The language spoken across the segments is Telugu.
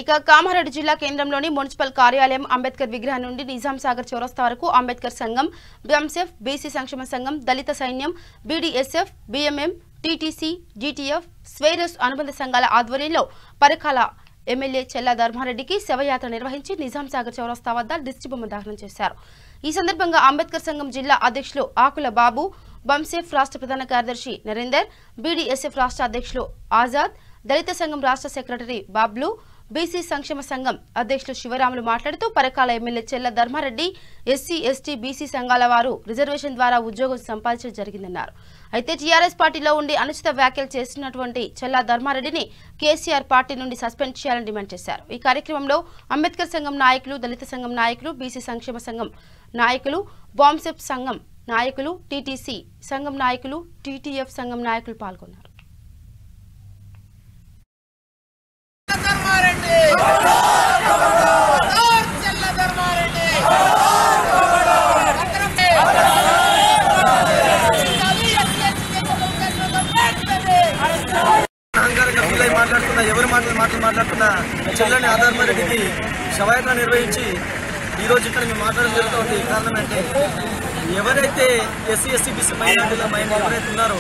ఇక కామారెడ్డి జిల్లా కేంద్రంలోని మున్సిపల్ కార్యాలయం అంబేద్కర్ విగ్రహం నుండి నిజాం సాగర్ చౌరస్తా వరకు అంబేద్కర్ సంఘం, బిఎంఎఫ్, బీసీ సంక్షేమ సంఘం, దళిత సైన్యం, BDSF, BMM, TTC, GTF, Swaeros అనుబంధ సంఘాల ఆధ్వర్యంలో పరకాల ఎమ్మెల్యే చెల్లా ధర్మారెడ్డికి శవయాత్ర నిర్వహించి నిజాం సాగర్ చౌరస్తా వద్ద దిష్టిబొమ్మ దహనం చేశారు. ఈ సందర్భంగా అంబేద్కర్ సంఘం జిల్లా అధ్యక్షులు ఆకుల బాబు, బిఎంఎఫ్ రాష్ట్ర ప్రధాన కార్యదర్శి నరేందర్, బీడీఎస్ఎఫ్ రాష్ట్ర అధ్యక్షులు ఆజాద్, దళిత సంఘం రాష్ట్ర సెక్రటరీ బాబ్లు, బీసీ సంక్షేమ సంఘం అధ్యక్షులు శివరాములు మాట్లాడుతూ పరకాల ఎమ్మెల్యే చెల్ల ధర్మారెడ్డి ఎస్సీ, ఎస్టీ, బీసీ సంఘాల వారు రిజర్వేషన్ ద్వారా ఉద్యోగం సంపాదించడం జరిగిందన్నారు. అయితే టీఆర్ఎస్ పార్టీలో ఉండి అనుచిత వ్యాఖ్యలు చేస్తున్నటువంటి చెల్ల ధర్మారెడ్డిని కేసీఆర్ పార్టీ నుండి సస్పెండ్ చేయాలని డిమాండ్ చేశారు. ఈ కార్యక్రమంలో అంబేద్కర్ సంఘం నాయకులు, దళిత సంఘం నాయకులు, బీసీ సంక్షేమ సంఘం నాయకులు, బిఎంఎఫ్ సంఘం నాయకులు, టీటీసీ సంఘం నాయకులు, టీటీఎఫ్ సంఘం నాయకులు పాల్గొన్నారు. ఎవరు మాట్లాడుతున్నా చెల్లని ధర్మారెడ్డికి శవయాత్ర నిర్వహించి ఈరోజు ఇక్కడ మేము మాట్లాడడం జరుగుతుంది. కారణం అంటే ఎవరైతే ఎస్సీ, ఎస్టీ, బీసీ మైనారిటీల ఎవరైతే ఉన్నారో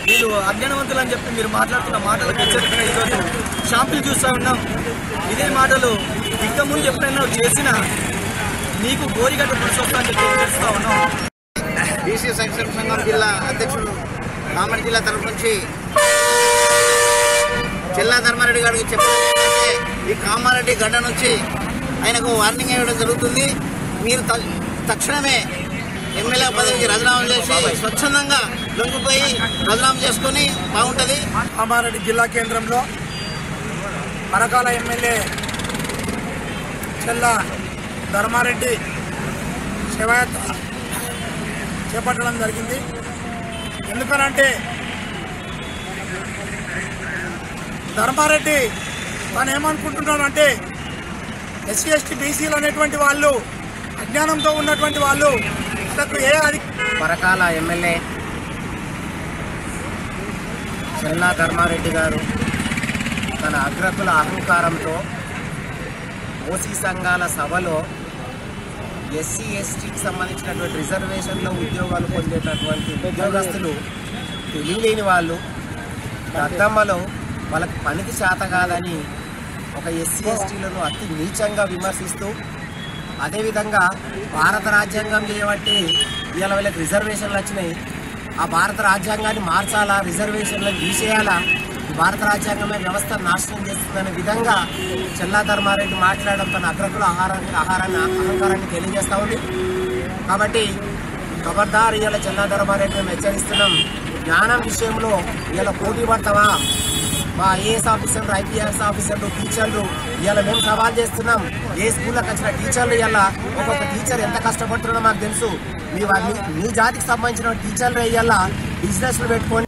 వీళ్ళు అజ్ఞానవంతులు అని చెప్పి మీరు మాట్లాడుతున్న మాటలకు హెచ్చరికగా ఈరోజు షాంపులు చూస్తూ ఉన్నాం. ఇదే మాటలు ఇంకా ముందు ఎప్పుడైనా చేసినా నీకు గోరిగడ్డ పురుషు వస్తా అని చెప్పి తెలుస్తూ ఉన్నాం. బీసీ సంక్షేమ సంఘం జిల్లా అధ్యక్షుడు కామారెడ్డి జిల్లా తరఫు నుంచి చెల్లా ధర్మారెడ్డి గారికి చెప్పడం ఏంటంటే ఈ కామారెడ్డి గడ్డ నుంచి ఆయనకు వార్నింగ్ ఇవ్వడం జరుగుతుంది. మీరు తక్షణమే ఎమ్మెల్యే పదవికి రాజీనామా చేసి స్వచ్ఛందంగా లొంగిపోయి రాజీనామా చేసుకుని బాగుంటుంది. కామారెడ్డి జిల్లా కేంద్రంలో పరకాల ఎమ్మెల్యే చెల్లా ధర్మారెడ్డి శవయాత్ర చేపట్టడం జరిగింది. ఎందుకనంటే ధర్మారెడ్డి తను ఏమనుకుంటున్నాడంటే ఎస్సీ, ఎస్టీ, బీసీలు అనేటువంటి వాళ్ళు అజ్ఞానంతో ఉన్నటువంటి వాళ్ళు పరకాల ఎమ్మెల్యే చెల్లా ధర్మారెడ్డి గారు తన అగ్రకుల అహంకారంతో ఓసీ సంఘాల సభలో ఎస్సీ, ఎస్టీకి సంబంధించినటువంటి రిజర్వేషన్లో ఉద్యోగాలు పొందేటటువంటి ఉద్యోగస్తులు తెలియలేని వాళ్ళు దద్దమ్మలో వాళ్ళకి పనికి చేత కాదని ఒక ఎస్సీ, ఎస్టీలను అతి నీచంగా విమర్శిస్తూ అదేవిధంగా భారత రాజ్యాంగం చేయబట్టి ఇవాళ వీళ్ళకి రిజర్వేషన్లు వచ్చినాయి, ఆ భారత రాజ్యాంగాన్ని మార్చాలా, రిజర్వేషన్లను తీసేయాలా, భారత రాజ్యాంగమే వ్యవస్థ నాశనం చేస్తుందనే విధంగా చెల్లా ధర్మారెడ్డి మాట్లాడడం తన అగ్రకుల అహంకారాన్ని తెలియజేస్తూ ఉంది. కాబట్టి ఖబర్దార్ ఇవాళ చెల్లా ధర్మారెడ్డి మేము హెచ్చరిస్తున్నాం. జ్ఞానం విషయంలో ఇవాళ పోటీ పడతావా? మా ఐఏఎస్ ఆఫీసర్లు, ఐపీఎస్ ఆఫీసర్లు, టీచర్లు ఇవాళ మేము సవాల్ చేస్తున్నాం. ఏ స్కూల్లోకి వచ్చిన టీచర్లు ఇవాళ ఒక్కొక్క టీచర్ ఎంత కష్టపడుతున్నారో మాకు తెలుసు. మీ జాతికి సంబంధించిన టీచర్లు ఇవాళ బిజినెస్లు పెట్టుకొని